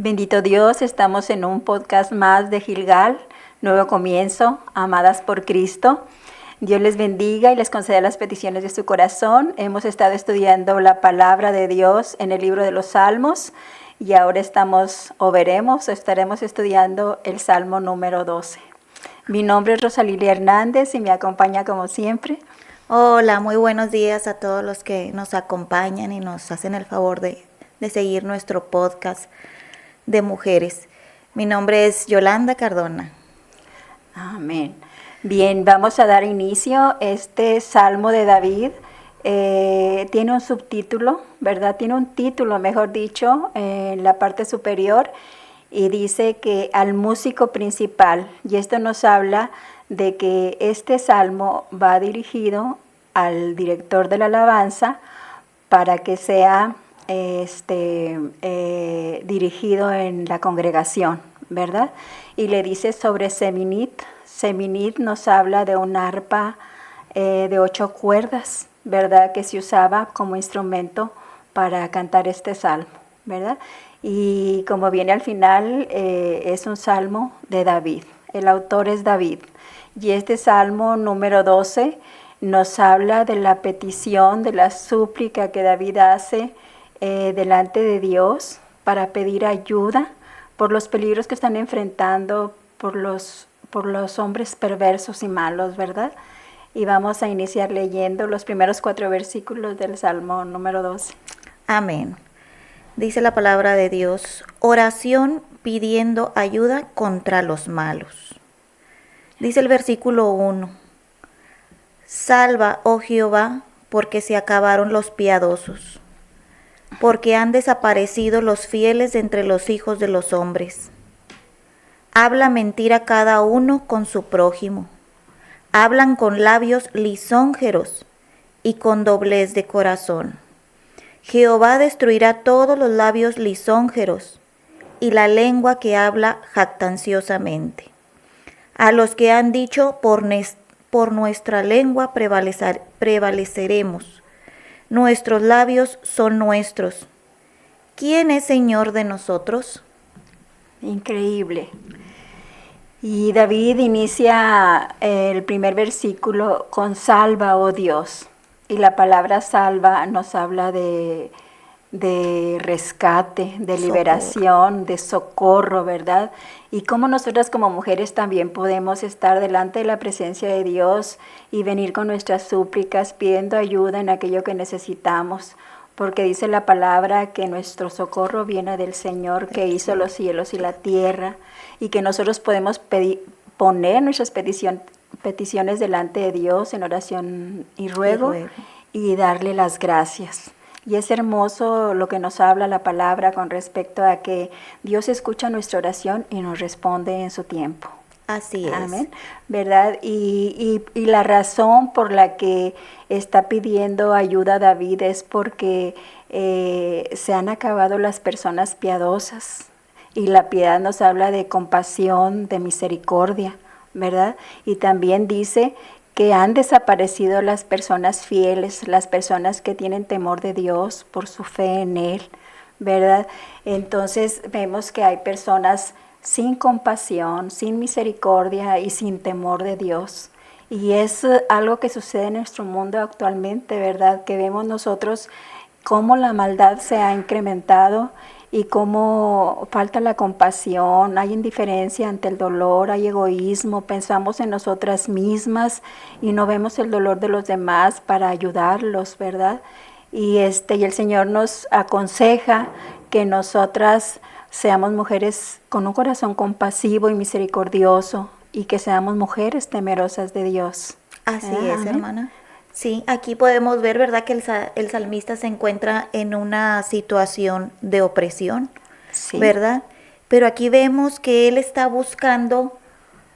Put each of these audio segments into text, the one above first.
Bendito Dios, estamos en un podcast más de Gilgal, Nuevo Comienzo, Amadas por Cristo. Dios les bendiga y les conceda las peticiones de su corazón. Hemos estado estudiando la palabra de Dios en el libro de los Salmos y ahora estaremos estudiando el Salmo número 12. Mi nombre es Rosalilia Hernández y me acompaña como siempre. Hola, muy buenos días a todos los que nos acompañan y nos hacen el favor de seguir nuestro podcast de mujeres. Mi nombre es Yolanda Cardona. Amén. Bien, vamos a dar inicio. Este Salmo de David tiene un subtítulo, ¿verdad? Tiene un título, mejor dicho, en la parte superior y dice que al músico principal. Y esto nos habla de que este salmo va dirigido al director de la alabanza para que sea dirigido en la congregación, ¿verdad? Y le dice sobre Seminit. Seminit nos habla de un arpa de 8 cuerdas, ¿verdad? Que se usaba como instrumento para cantar este salmo, ¿verdad? Y como viene al final, es un salmo de David. El autor es David. Y este salmo número 12 nos habla de la petición, de la súplica que David hace delante de Dios para pedir ayuda por los peligros que están enfrentando por los hombres perversos y malos, ¿verdad? Y vamos a iniciar leyendo los primeros 4 versículos del Salmo número 12. Amén. Dice la palabra de Dios, oración pidiendo ayuda contra los malos. Dice el versículo 1, salva, oh Jehová, porque se acabaron los piadosos, porque han desaparecido los fieles de entre los hijos de los hombres. Habla mentira cada uno con su prójimo. Hablan con labios lisonjeros y con doblez de corazón. Jehová destruirá todos los labios lisonjeros y la lengua que habla jactanciosamente. A los que han dicho, por nuestra lengua prevaleceremos. Nuestros labios son nuestros. ¿Quién es Señor de nosotros? Increíble. Y David inicia el primer versículo con salva, oh Dios. Y la palabra salva nos habla de rescate, de liberación, de socorro, ¿verdad? Y cómo nosotras como mujeres también podemos estar delante de la presencia de Dios y venir con nuestras súplicas pidiendo ayuda en aquello que necesitamos. Porque dice la palabra que nuestro socorro viene del Señor que hizo los cielos y la tierra y que nosotros podemos poner nuestras peticiones delante de Dios en oración y ruego y darle las gracias. Y es hermoso lo que nos habla la palabra con respecto a que Dios escucha nuestra oración y nos responde en su tiempo. Así es. Amén, ¿verdad? Y la razón por la que está pidiendo ayuda a David es porque se han acabado las personas piadosas y la piedad nos habla de compasión, de misericordia, ¿verdad? Y también dice que han desaparecido las personas fieles, las personas que tienen temor de Dios por su fe en Él, ¿verdad? Entonces vemos que hay personas sin compasión, sin misericordia y sin temor de Dios. Y es algo que sucede en nuestro mundo actualmente, ¿verdad? Que vemos nosotros cómo la maldad se ha incrementado y cómo falta la compasión, hay indiferencia ante el dolor, hay egoísmo, pensamos en nosotras mismas y no vemos el dolor de los demás para ayudarlos, ¿verdad? Y el Señor nos aconseja que nosotras seamos mujeres con un corazón compasivo y misericordioso y que seamos mujeres temerosas de Dios. Así es, hermana. Sí, aquí podemos ver, ¿verdad?, que el salmista se encuentra en una situación de opresión, sí, ¿verdad? Pero aquí vemos que él está buscando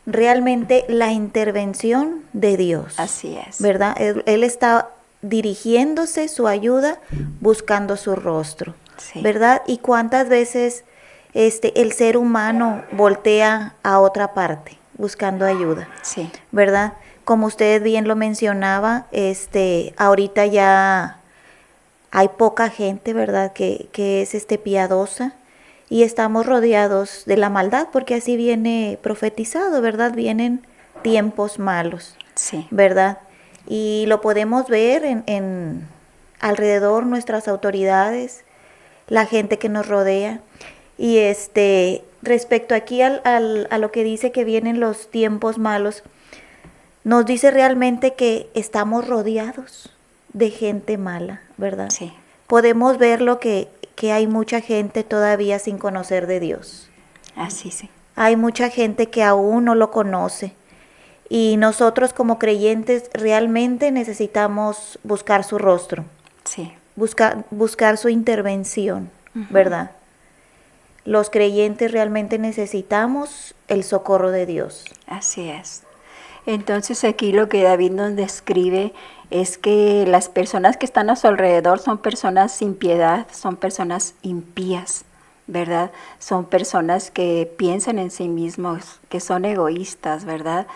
realmente la intervención de Dios. Así es. ¿Verdad? Él está dirigiéndose su ayuda, buscando su rostro, sí, ¿verdad? Y cuántas veces el ser humano voltea a otra parte buscando ayuda, sí, ¿verdad? Como usted bien lo mencionaba, ahorita ya hay poca gente, ¿verdad?, que es piadosa y estamos rodeados de la maldad, porque así viene profetizado, ¿verdad? Vienen tiempos malos, Sí. ¿verdad? Y lo podemos ver en alrededor nuestras autoridades, la gente que nos rodea. Y respecto aquí a lo que dice que vienen los tiempos malos, nos dice realmente que estamos rodeados de gente mala, ¿verdad? Sí. Podemos ver lo que hay mucha gente todavía sin conocer de Dios. Así sí. Hay mucha gente que aún no lo conoce. Y nosotros como creyentes realmente necesitamos buscar su rostro, Sí. buscar su intervención, ¿verdad? Los creyentes realmente necesitamos el socorro de Dios. Así es. Entonces aquí lo que David nos describe es que las personas que están a su alrededor son personas sin piedad, son personas impías, ¿verdad? Son personas que piensan en sí mismos, que son egoístas, ¿verdad?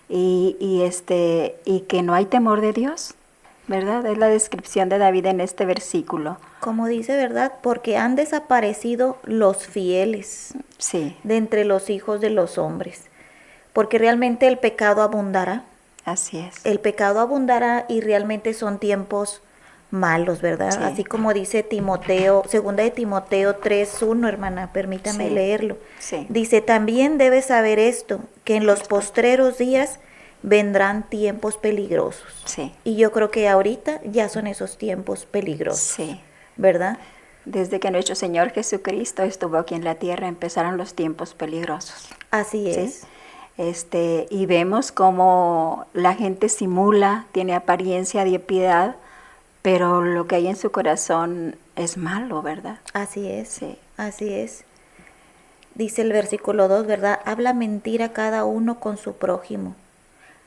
Y que no hay temor de Dios, ¿verdad? Es la descripción de David en este versículo. Como dice, ¿verdad? Porque han desaparecido los fieles Sí, de entre los hijos de los hombres. Porque realmente el pecado abundará. así es. El pecado abundará y realmente son tiempos malos, ¿verdad? Sí. Así como dice Timoteo, segunda de Timoteo 3:1, hermana, permítame Sí. leerlo. Sí. Dice, también debes saber esto, que en los postreros días vendrán tiempos peligrosos. Sí. Y yo creo que ahorita ya son esos tiempos peligrosos, Sí. ¿verdad? Desde que nuestro Señor Jesucristo estuvo aquí en la tierra empezaron los tiempos peligrosos. Así ¿Sí? es. Y vemos cómo la gente simula, tiene apariencia de piedad, pero lo que hay en su corazón es malo, ¿verdad? Así es. Sí. Así es. Dice el versículo 2, ¿verdad? Habla mentira cada uno con su prójimo.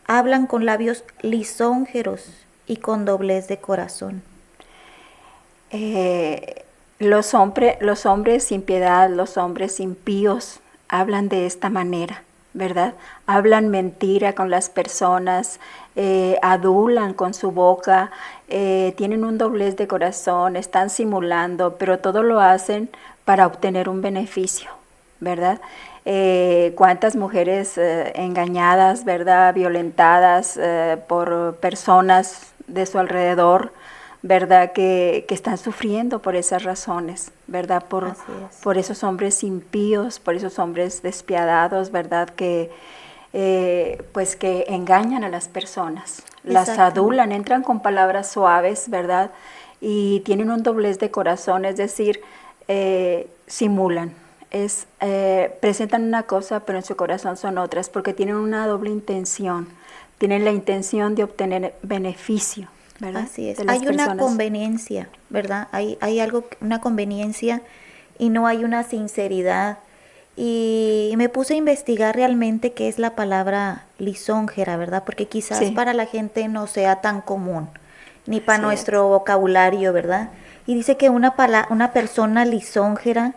Hablan con labios lisonjeros y con doblez de corazón. Los hombres sin piedad, los hombres impíos, hablan de esta manera, ¿verdad? Hablan mentira con las personas, adulan con su boca, tienen un doblez de corazón, están simulando, pero todo lo hacen para obtener un beneficio, ¿verdad? Cuántas mujeres engañadas, ¿verdad? Violentadas por personas de su alrededor, ¿verdad? Que están sufriendo por esas razones, ¿verdad? Por esos hombres impíos, por esos hombres despiadados, ¿verdad? Pues que engañan a las personas, las adulan, entran con palabras suaves, ¿verdad? Y tienen un doblez de corazón, es decir, simulan. Presentan una cosa, pero en su corazón son otras, porque tienen una doble intención. Tienen la intención de obtener beneficio, ¿verdad? Así es. Hay una conveniencia, ¿verdad? Hay una conveniencia y no hay una sinceridad. Y me puse a investigar realmente qué es la palabra lisonjera, ¿verdad? Porque quizás para la gente no sea tan común, ni para nuestro vocabulario, ¿verdad? Y dice que una persona lisonjera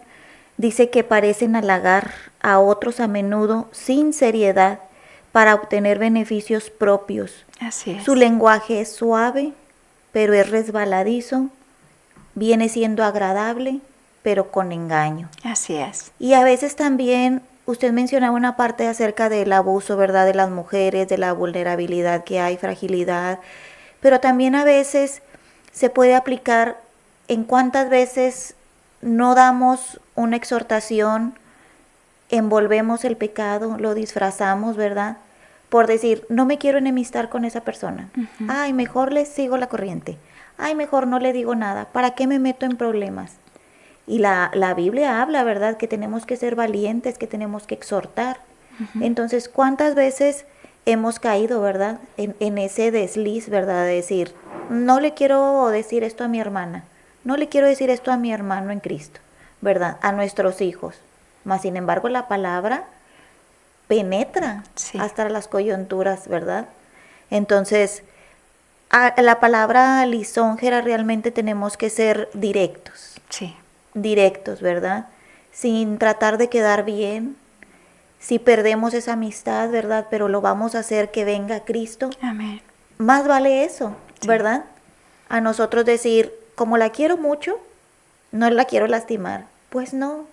dice que parecen halagar a otros a menudo sin seriedad para obtener beneficios propios. Así es. Su lenguaje es suave, pero es resbaladizo, viene siendo agradable, pero con engaño. Así es. Y a veces también, usted mencionaba una parte acerca del abuso, ¿verdad?, de las mujeres, de la vulnerabilidad que hay, fragilidad, pero también a veces se puede aplicar en cuántas veces no damos una exhortación, envolvemos el pecado, lo disfrazamos, ¿verdad?, por decir, no me quiero enemistar con esa persona. Ay, mejor le sigo la corriente. Ay, mejor no le digo nada. ¿Para qué me meto en problemas? Y la Biblia habla, ¿verdad?, que tenemos que ser valientes, que tenemos que exhortar. Entonces, ¿cuántas veces hemos caído, ¿verdad?, en ese desliz, ¿verdad?, de decir, no le quiero decir esto a mi hermana, no le quiero decir esto a mi hermano en Cristo, ¿verdad?, a nuestros hijos. Mas, sin embargo, la palabra penetra hasta las coyunturas, ¿verdad? Entonces, a la palabra lisonjera realmente tenemos que ser directos. Sí. Directos, ¿verdad? Sin tratar de quedar bien. Si perdemos esa amistad, ¿verdad?, pero lo vamos a hacer que venga Cristo. Amén. Más vale eso, ¿verdad? A nosotros decir, como la quiero mucho, no la quiero lastimar. Pues no,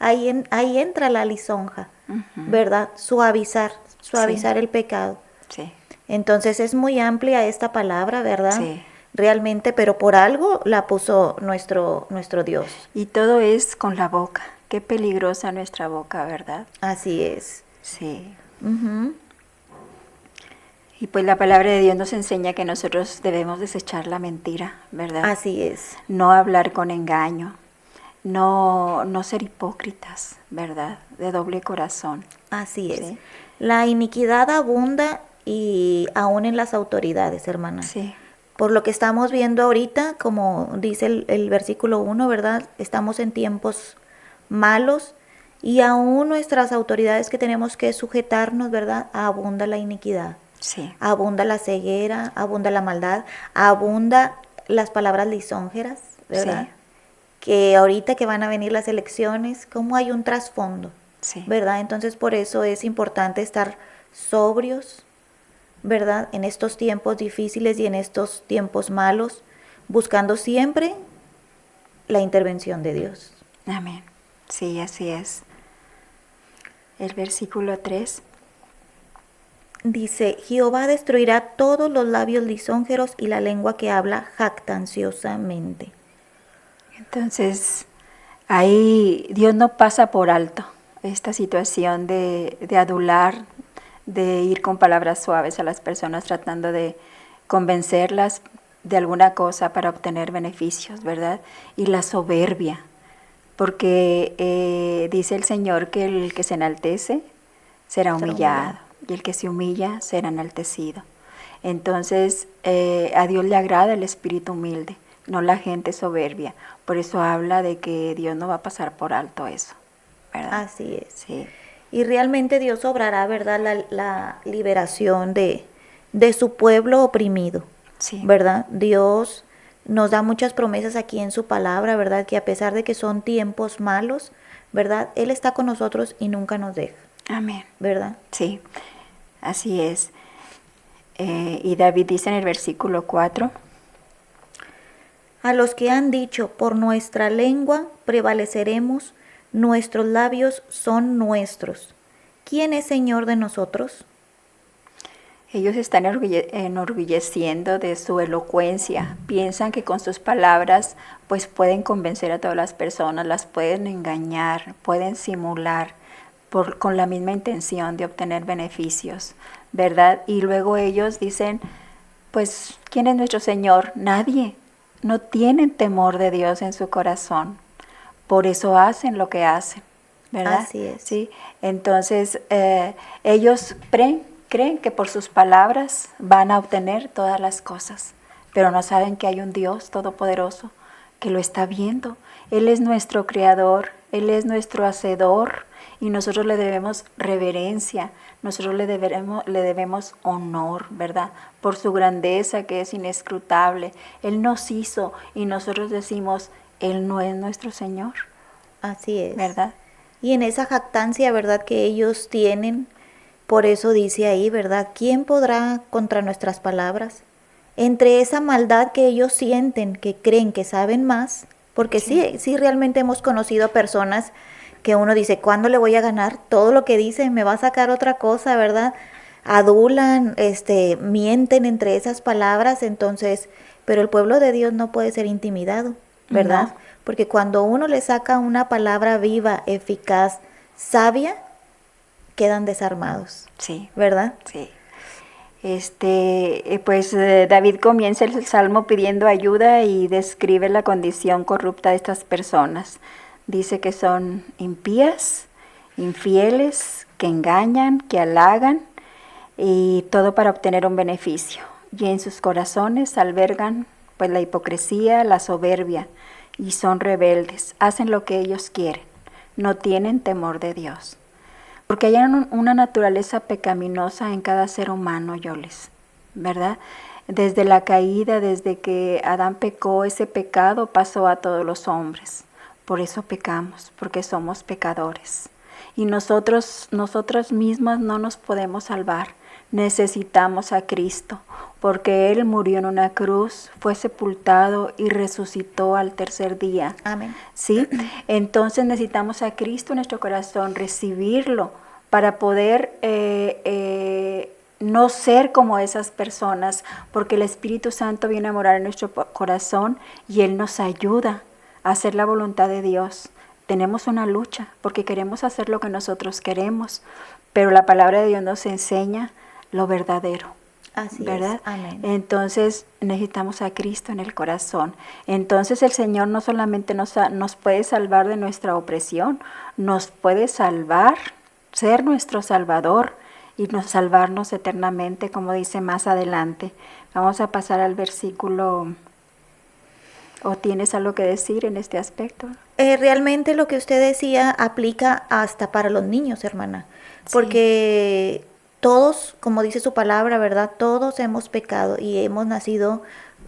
ahí entra la lisonja, ¿verdad? Suavizar el pecado. Sí. Entonces es muy amplia esta palabra, ¿verdad? Sí. Realmente, pero por algo la puso nuestro Dios. Y todo es con la boca. Qué peligrosa nuestra boca, ¿verdad? Así es. Sí. Ujú. Y pues la palabra de Dios nos enseña que nosotros debemos desechar la mentira, ¿verdad? Así es. No hablar con engaño, no ser hipócritas, ¿verdad? De doble corazón. Así es. Sí. La iniquidad abunda y aún en las autoridades, hermana. Sí. Por lo que estamos viendo ahorita, como dice el versículo 1, ¿verdad? Estamos en tiempos malos y aún nuestras autoridades que tenemos que sujetarnos, ¿verdad? Abunda la iniquidad. Sí. Abunda la ceguera, abunda la maldad, abunda las palabras lisonjeras, ¿verdad? Sí. Que ahorita que van a venir las elecciones, ¿cómo hay un trasfondo? Sí. ¿Verdad? Entonces por eso es importante estar sobrios, ¿verdad? En estos tiempos difíciles y en estos tiempos malos, buscando siempre la intervención de Dios. Amén. Sí, así es. El versículo 3. Dice, Jehová destruirá todos los labios lisonjeros y la lengua que habla jactanciosamente. Entonces, ahí Dios no pasa por alto esta situación de adular, de ir con palabras suaves a las personas tratando de convencerlas de alguna cosa para obtener beneficios, ¿verdad? Y la soberbia, porque dice el Señor que el que se enaltece será humillado y el que se humilla será enaltecido. Entonces, a Dios le agrada el espíritu humilde, no la gente soberbia. Por eso habla de que Dios no va a pasar por alto eso, ¿verdad? Así es. Sí. Y realmente Dios obrará, ¿verdad? La liberación de su pueblo oprimido, Sí. ¿verdad? Dios nos da muchas promesas aquí en su palabra, ¿verdad? Que a pesar de que son tiempos malos, ¿verdad? Él está con nosotros y nunca nos deja. Amén. ¿Verdad? Sí, así es. Y David dice en el versículo 4. A los que han dicho, por nuestra lengua prevaleceremos, nuestros labios son nuestros. ¿Quién es Señor de nosotros? Ellos están enorgulleciendo de su elocuencia. Piensan que con sus palabras pues pueden convencer a todas las personas, las pueden engañar, pueden simular con la misma intención de obtener beneficios, ¿verdad? Y luego ellos dicen, pues, ¿quién es nuestro Señor? Nadie. No tienen temor de Dios en su corazón. Por eso hacen lo que hacen, ¿verdad? Así es. Sí. Entonces, ellos creen que por sus palabras van a obtener todas las cosas, pero no saben que hay un Dios todopoderoso que lo está viendo. Él es nuestro creador, Él es nuestro hacedor y nosotros le debemos reverencia, nosotros le debemos honor, ¿verdad? Por su grandeza que es inescrutable. Él nos hizo y nosotros decimos, Él no es nuestro Señor. Así es. ¿Verdad? Y en esa jactancia, ¿verdad? Que ellos tienen, por eso dice ahí, ¿verdad? ¿Quién podrá contra nuestras palabras? Entre esa maldad que ellos sienten, que creen que saben más, porque sí realmente hemos conocido personas que uno dice, ¿cuándo le voy a ganar? Todo lo que dice me va a sacar otra cosa, ¿verdad? Adulan, mienten entre esas palabras, entonces, pero el pueblo de Dios no puede ser intimidado, ¿verdad? No. Porque cuando uno le saca una palabra viva, eficaz, sabia, quedan desarmados. Sí. ¿Verdad? Sí. David comienza el salmo pidiendo ayuda y describe la condición corrupta de estas personas. Dice que son impías, infieles, que engañan, que halagan y todo para obtener un beneficio. Y en sus corazones albergan pues la hipocresía, la soberbia y son rebeldes, hacen lo que ellos quieren, no tienen temor de Dios. Porque hay una naturaleza pecaminosa en cada ser humano, Yoles, ¿verdad? Desde la caída, desde que Adán pecó, ese pecado pasó a todos los hombres. Por eso pecamos, porque somos pecadores. Y nosotros mismos no nos podemos salvar. necesitamos a Cristo, porque Él murió en una cruz, fue sepultado y resucitó al tercer día. Amén. ¿Sí? Entonces necesitamos a Cristo en nuestro corazón, recibirlo para poder no ser como esas personas, porque el Espíritu Santo viene a morar en nuestro corazón y Él nos ayuda a hacer la voluntad de Dios. Tenemos una lucha porque queremos hacer lo que nosotros queremos, pero la palabra de Dios nos enseña lo verdadero. Así ¿verdad? es. Amén. Entonces necesitamos a Cristo en el corazón. Entonces el Señor no solamente nos puede salvar de nuestra opresión, nos puede salvar, ser nuestro Salvador y salvarnos eternamente, como dice más adelante. Vamos a pasar al versículo. ¿O tienes algo que decir en este aspecto? Realmente lo que usted decía aplica hasta para los niños, hermana, porque todos, como dice su palabra, ¿verdad? Todos hemos pecado y hemos nacido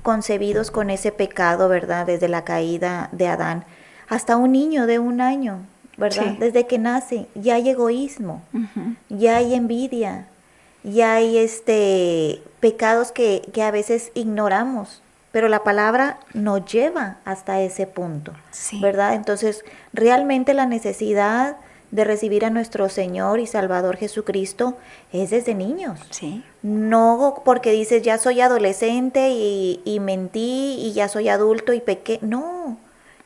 concebidos con ese pecado, ¿verdad? Desde la caída de Adán. Hasta un niño de 1 año, ¿verdad? Sí. Desde que nace ya hay egoísmo, Uh-huh. ya hay envidia, ya hay pecados que a veces ignoramos, pero la palabra nos lleva hasta ese punto, Sí. ¿verdad? Entonces, realmente la necesidad de recibir a nuestro Señor y Salvador Jesucristo es desde niños. Sí. No porque dices, ya soy adolescente y mentí y ya soy adulto y pequé. No,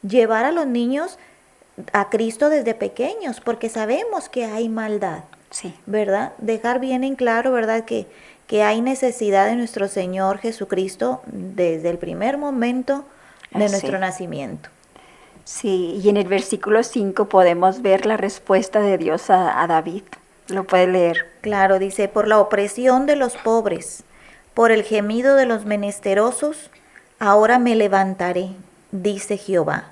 llevar a los niños a Cristo desde pequeños, porque sabemos que hay maldad, Sí. ¿verdad? Dejar bien en claro, ¿verdad? Que hay necesidad de nuestro Señor Jesucristo desde el primer momento de Así. nuestro nacimiento. Sí, y en el versículo 5 podemos ver la respuesta de Dios a David. Lo puede leer. Claro, dice, por la opresión de los pobres, por el gemido de los menesterosos, ahora me levantaré, dice Jehová.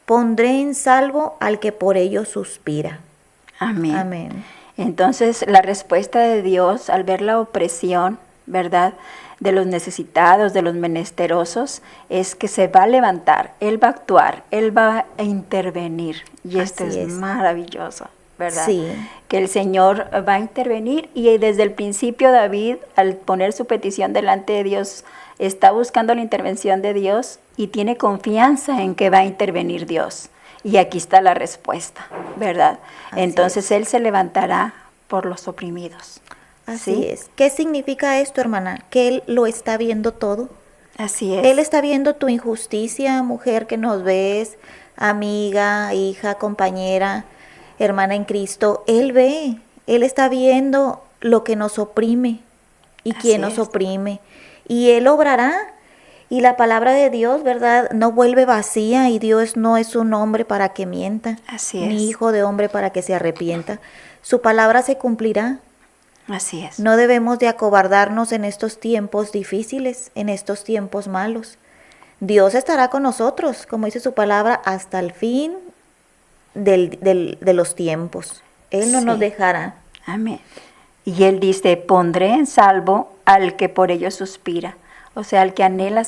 Pondré en salvo al que por ello suspira. Amén. Amén. Entonces, la respuesta de Dios al ver la opresión, ¿verdad?, de los necesitados, de los menesterosos, es que se va a levantar, Él va a actuar, Él va a intervenir. Y esto Así es es. maravilloso, ¿verdad? Sí. Que el Señor va a intervenir y desde el principio David, al poner su petición delante de Dios, está buscando la intervención de Dios y tiene confianza en que va a intervenir Dios. Y aquí está la respuesta, ¿verdad? Así Entonces es. Él se levantará por los oprimidos. Así ¿Sí? es. ¿Qué significa esto, hermana? Que Él lo está viendo todo. Así es. Él está viendo tu injusticia, mujer que nos ves, amiga, hija, compañera, hermana en Cristo. Él ve, Él está viendo lo que nos oprime y Así quién nos es. oprime. Y Él obrará. Y la palabra de Dios, ¿verdad? No vuelve vacía y Dios no es un hombre para que mienta, Así ni es. hijo de hombre para que se arrepienta. Su palabra se cumplirá. Así es. No debemos de acobardarnos en estos tiempos difíciles, en estos tiempos malos. Dios estará con nosotros, como dice su palabra, hasta el fin de los tiempos. Él no nos Sí. dejará. Amén. Y Él dice, pondré en salvo al que por ello suspira. O sea, al que anhela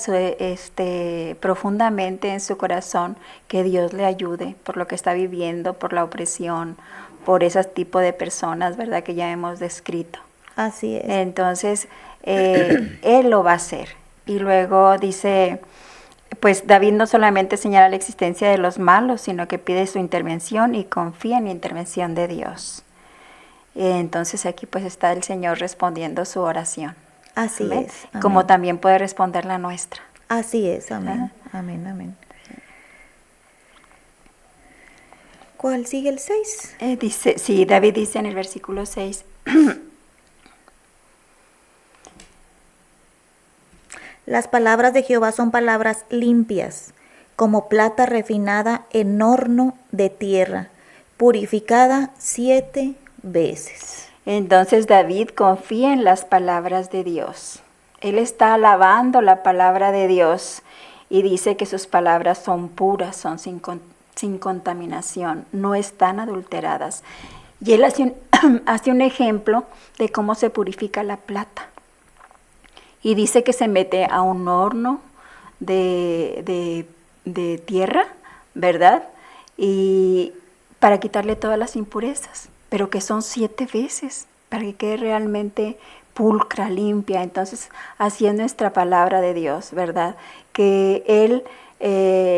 profundamente en su corazón que Dios le ayude por lo que está viviendo, por la opresión, por ese tipo de personas, ¿verdad?, que ya hemos descrito. Así es. Entonces, Él lo va a hacer. Y luego dice, pues David no solamente señala la existencia de los malos, sino que pide su intervención y confía en la intervención de Dios. Entonces aquí pues está el Señor respondiendo su oración. Así Amén. es. Amén. Como también puede responder la nuestra. Así es. Amén. Ajá. Amén. Amén. ¿Cuál sigue el 6? Dice, sí, David dice en el versículo 6, Las palabras de Jehová son palabras limpias, como plata refinada en horno de tierra, purificada 7 veces. entonces David confía en las palabras de Dios. Él está alabando la palabra de Dios y dice que sus palabras son puras, son sin contaminación, no están adulteradas. Y él hace un ejemplo de cómo se purifica la plata. Y dice que se mete a un horno de tierra, ¿verdad? Y para quitarle todas las impurezas, pero que son 7 veces, para que quede realmente pulcra, limpia. Entonces, así es nuestra palabra de Dios, ¿verdad? Que Él,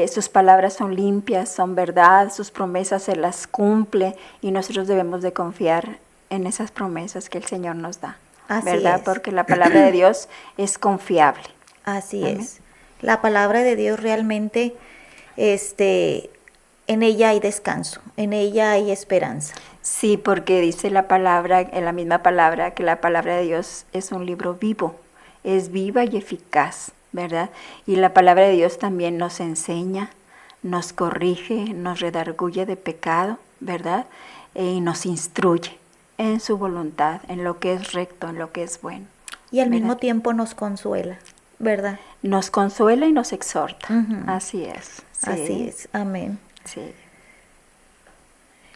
sus palabras son limpias, son verdad, sus promesas se las cumple y nosotros debemos de confiar en esas promesas que el Señor nos da, Así ¿verdad? es. Porque la palabra de Dios es confiable. Así Amén. es. La palabra de Dios realmente, en ella hay descanso, en ella hay esperanza. Sí, porque dice la palabra, en la misma palabra, que la palabra de Dios es un libro vivo, es viva y eficaz, ¿verdad? Y la palabra de Dios también nos enseña, nos corrige, nos redarguye de pecado, ¿verdad? Y nos instruye en su voluntad, en lo que es recto, en lo que es bueno. Y al ¿verdad? mismo tiempo nos consuela, ¿verdad? Nos consuela y nos exhorta. Ujú. Así es. Sí, Así es. Amén. Sí.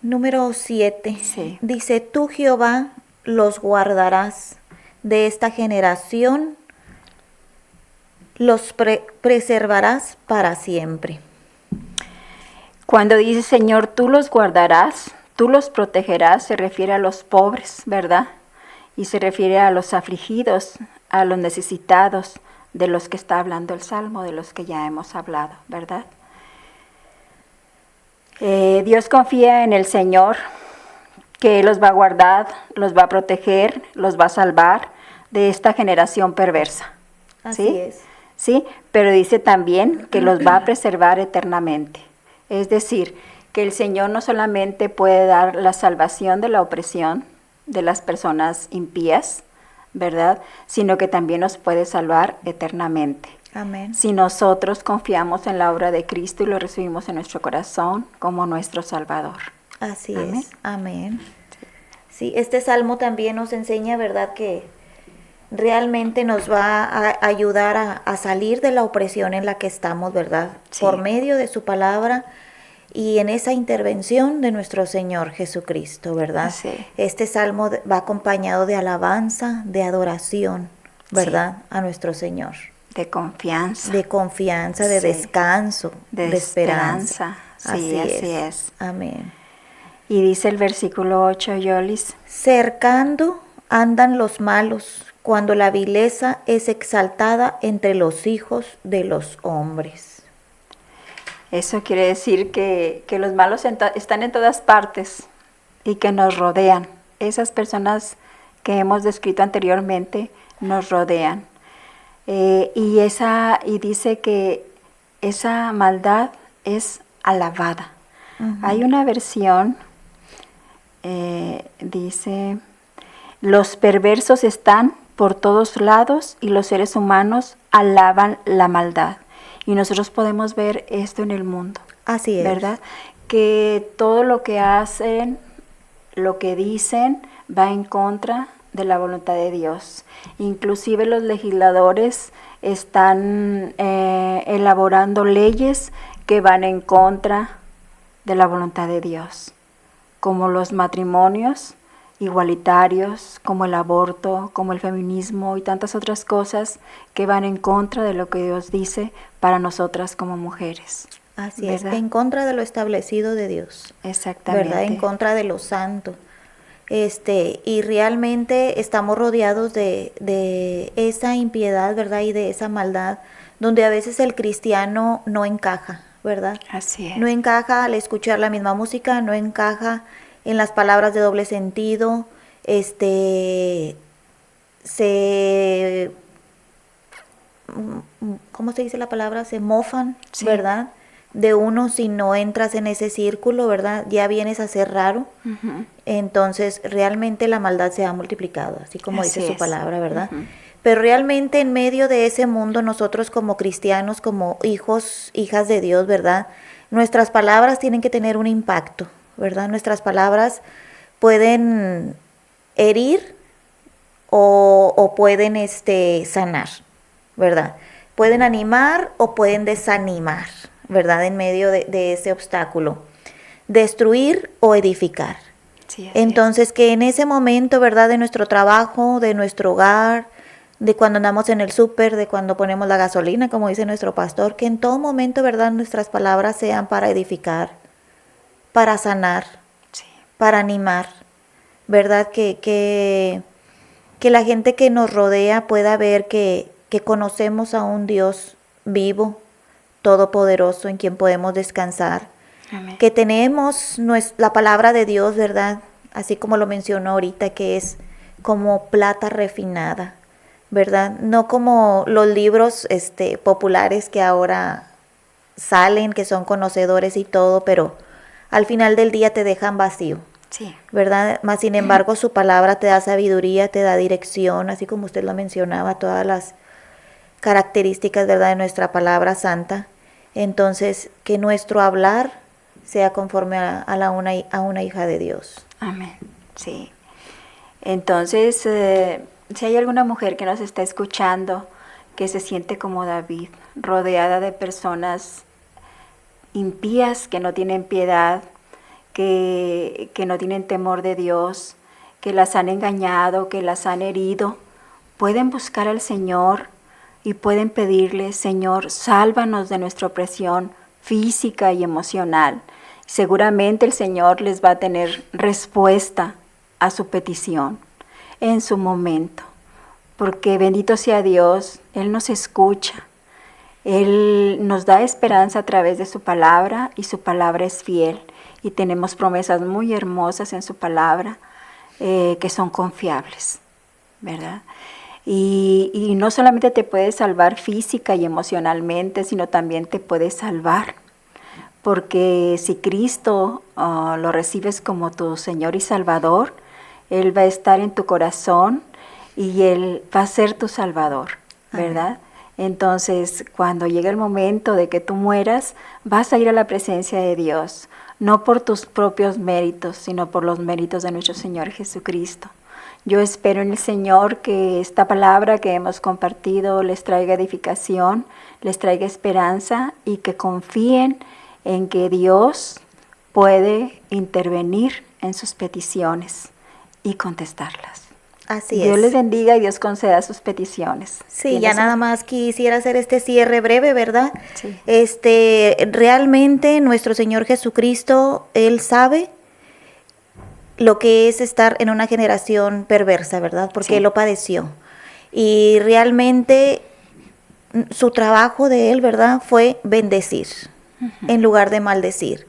Número 7. Sí. Dice, tú Jehová los guardarás de esta generación, los preservarás para siempre. Cuando dice Señor, tú los guardarás, tú los protegerás, se refiere a los pobres, ¿verdad? Y se refiere a los afligidos, a los necesitados, de los que está hablando el Salmo, de los que ya hemos hablado, ¿verdad? Dios confía en el Señor, que los va a guardar, los va a proteger, los va a salvar de esta generación perversa. Así ¿sí? es. Sí, pero dice también que los va a preservar eternamente. Es decir, que el Señor no solamente puede dar la salvación de la opresión de las personas impías, ¿verdad? Sino que también nos puede salvar eternamente. Amén. Si nosotros confiamos en la obra de Cristo y lo recibimos en nuestro corazón como nuestro Salvador. Así Amén. es. Amén. Sí, este salmo también nos enseña, ¿verdad?, que realmente nos va a ayudar a salir de la opresión en la que estamos, ¿verdad? Sí. Por medio de su palabra y en esa intervención de nuestro Señor Jesucristo, ¿verdad? Sí. Este salmo va acompañado de alabanza, de adoración, ¿verdad? A nuestro Señor. De confianza. De confianza, de Sí. descanso, de esperanza. Sí, así es. Amén. Y dice el versículo 8, Yolis, Cercando andan los malos, cuando la vileza es exaltada entre los hijos de los hombres. eso quiere decir que los malos están en todas partes y que nos rodean. Esas personas que hemos descrito anteriormente nos rodean. Y dice que esa maldad es alabada. Hay una versión, dice, los perversos están por todos lados y los seres humanos alaban la maldad. Y nosotros podemos ver esto en el mundo. Así es. ¿Verdad? Que todo lo que hacen, lo que dicen, va en contra de la voluntad de Dios. Inclusive los legisladores están elaborando leyes que van en contra de la voluntad de Dios, como los matrimonios igualitarios, como el aborto, como el feminismo y tantas otras cosas que van en contra de lo que Dios dice para nosotras como mujeres. Así es, ¿verdad? en contra de lo establecido de Dios. Exactamente. ¿Verdad? En contra de lo santo. Y realmente estamos rodeados de esa impiedad, ¿verdad? Y de esa maldad, donde a veces el cristiano no encaja, ¿verdad? Así es. No encaja al escuchar la misma música, no encaja en las palabras de doble sentido, ¿cómo se dice la palabra? Se mofan, Sí. ¿verdad? De uno si no entras en ese círculo, ¿verdad? Ya vienes a ser raro. Uh-huh. Entonces, realmente la maldad se ha multiplicado, así como Así dice su es. palabra, ¿verdad? Uh-huh. Pero realmente en medio de ese mundo, nosotros como cristianos, como hijos, hijas de Dios, ¿verdad? Nuestras palabras tienen que tener un impacto, ¿verdad? Nuestras palabras pueden herir o pueden sanar, ¿verdad? Pueden animar o pueden desanimar, ¿verdad? En medio de ese obstáculo. Destruir o edificar. Sí, Entonces, que en ese momento, ¿verdad? De nuestro trabajo, de nuestro hogar, de cuando andamos en el súper, de cuando ponemos la gasolina, como dice nuestro pastor, que en todo momento, ¿verdad? Nuestras palabras sean para edificar, para sanar, sí. para animar, ¿verdad? Que que la gente que nos rodea pueda ver que conocemos a un Dios vivo, todopoderoso, en quien podemos descansar. Amén. Que tenemos la palabra de Dios, ¿verdad? Así como lo mencionó ahorita, que es como plata refinada, ¿verdad? No como los libros populares que ahora salen, que son conocedores y todo, pero al final del día te dejan vacío, Sí. ¿verdad? Más sin embargo, su palabra te da sabiduría, te da dirección, así como usted lo mencionaba, todas las características, ¿verdad?, de nuestra palabra santa. Entonces, que nuestro hablar sea conforme a una hija de Dios. Amén. Sí. Entonces, si hay alguna mujer que nos está escuchando que se siente como David, rodeada de personas impías que no tienen piedad, que no tienen temor de Dios, que las han engañado, que las han herido, pueden buscar al Señor y pueden pedirle: Señor, sálvanos de nuestra opresión física y emocional. Seguramente el Señor les va a tener respuesta a su petición en su momento, porque bendito sea Dios, Él nos escucha, Él nos da esperanza a través de su palabra y su palabra es fiel y tenemos promesas muy hermosas en su palabra que son confiables, ¿verdad? Y no solamente te puede salvar física y emocionalmente, sino también te puede salvar. Porque si Cristo lo recibes como tu Señor y Salvador, Él va a estar en tu corazón y Él va a ser tu Salvador, ¿verdad? Entonces, cuando llegue el momento de que tú mueras, vas a ir a la presencia de Dios, no por tus propios méritos, sino por los méritos de nuestro Señor Jesucristo. Yo espero en el Señor que esta palabra que hemos compartido les traiga edificación, les traiga esperanza y que confíen en que Dios puede intervenir en sus peticiones y contestarlas. Así Dios es. les bendiga y Dios conceda sus peticiones. Sí, ya nada más quisiera hacer este cierre breve, ¿verdad? Sí. Realmente nuestro Señor Jesucristo, Él sabe lo que es estar en una generación perversa, ¿verdad? Porque Sí. Él lo padeció. Y realmente su trabajo de Él, ¿verdad?, fue bendecir en lugar de maldecir.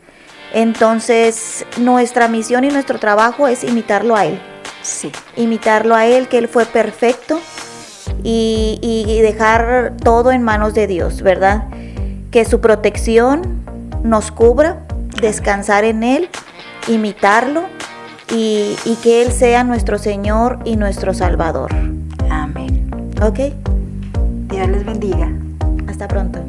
Entonces, nuestra misión y nuestro trabajo es imitarlo a Él. Sí. Imitarlo a Él, que Él fue perfecto, y dejar todo en manos de Dios, ¿verdad? Que su protección nos cubra, descansar en Él, imitarlo y que Él sea nuestro Señor y nuestro Salvador. Amén. ¿Ok? Dios les bendiga. Hasta pronto.